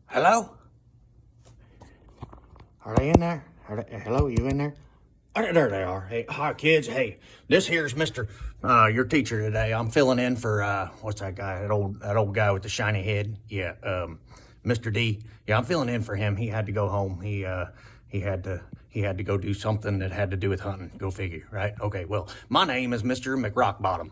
Hello? Are they in there? Hello, you in there? There they are. Hey, hi kids. Hey, this here's Mr. Your teacher today. I'm filling in for what's that guy? That old guy with the shiny head. Yeah, Mr. D. Yeah, I'm filling in for him. He had to go home. He had to go do something that had to do with hunting. Go figure, right? Okay. Well, my name is Mr. McRockbottom.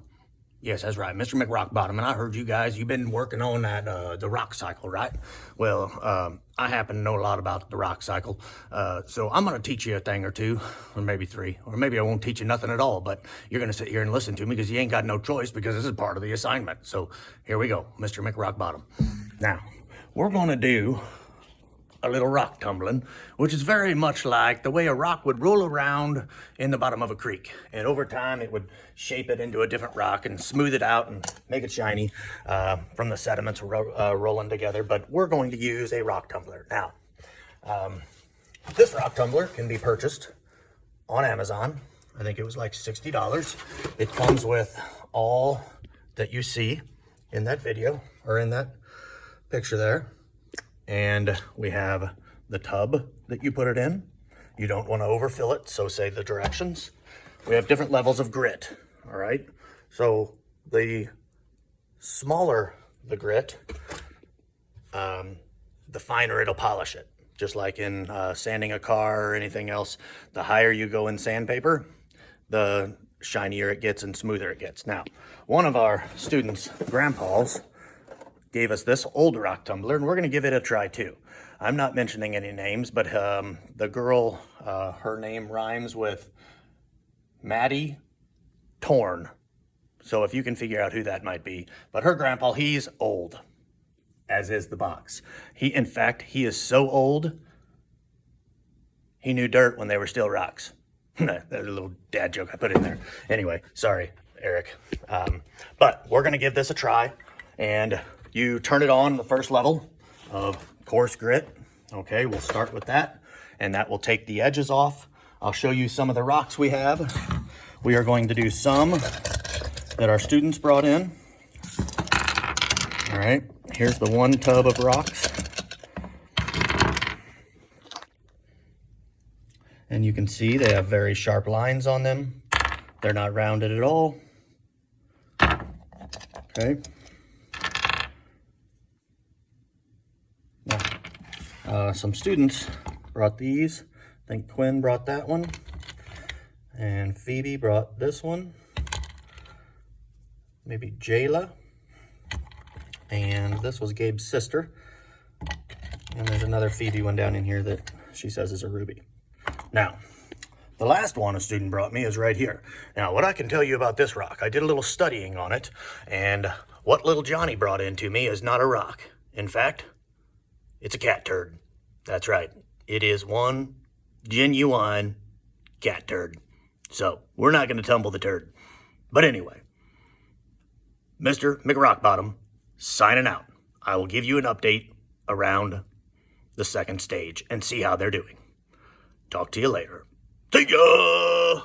Yes, that's right, Mr. McRockbottom. And I heard you guys, you've been working on that, the rock cycle, right? Well, I happen to know a lot about the rock cycle. So I'm going to teach you a thing or two, or maybe three, or maybe I won't teach you nothing at all, but you're going to sit here and listen to me because you ain't got no choice because this is part of the assignment. So here we go, Mr. McRockbottom. Now, we're going to do a little rock tumbling, which is very much like the way a rock would roll around in the bottom of a creek. And over time, it would shape it into a different rock and smooth it out and make it shiny from the sediments rolling together. But we're going to use a rock tumbler. Now, this rock tumbler can be purchased on Amazon. I think it was like $60. It comes with all that you see in that video or in that picture there. And we have the tub that you put it in. You don't want to overfill it, so say the directions. We have different levels of grit, all right? So the smaller the grit, the finer it'll polish it. Just like in sanding a car or anything else, the higher you go in sandpaper, the shinier it gets and smoother it gets. Now, one of our students' grandpas gave us this old rock tumbler, and we're going to give it a try too. I'm not mentioning any names, but the girl, her name rhymes with Maddie Torn. So if you can figure out who that might be. But her grandpa, he's old, as is the box. In fact, he is so old, he knew dirt when they were still rocks. That's a little dad joke I put in there. Anyway, sorry, Eric. But we're going to give this a try, and you turn it on the first level of coarse grit. Okay, we'll start with that, and that will take the edges off. I'll show you some of the rocks we have. We are going to do some that our students brought in. All right, here's the one tub of rocks. And you can see they have very sharp lines on them. They're not rounded at all. Okay. Some students brought these. I think Quinn brought that one. And Phoebe brought this one. Maybe Jayla. And this was Gabe's sister. And there's another Phoebe one down in here that she says is a ruby. Now, the last one a student brought me is right here. Now, what I can tell you about this rock, I did a little studying on it, and what little Johnny brought into me is not a rock. In fact, it's a cat turd. That's right. It is one genuine cat turd. So, we're not going to tumble the turd. But anyway, Mr. McRockbottom signing out. I will give you an update around the second stage and see how they're doing. Talk to you later. See ya!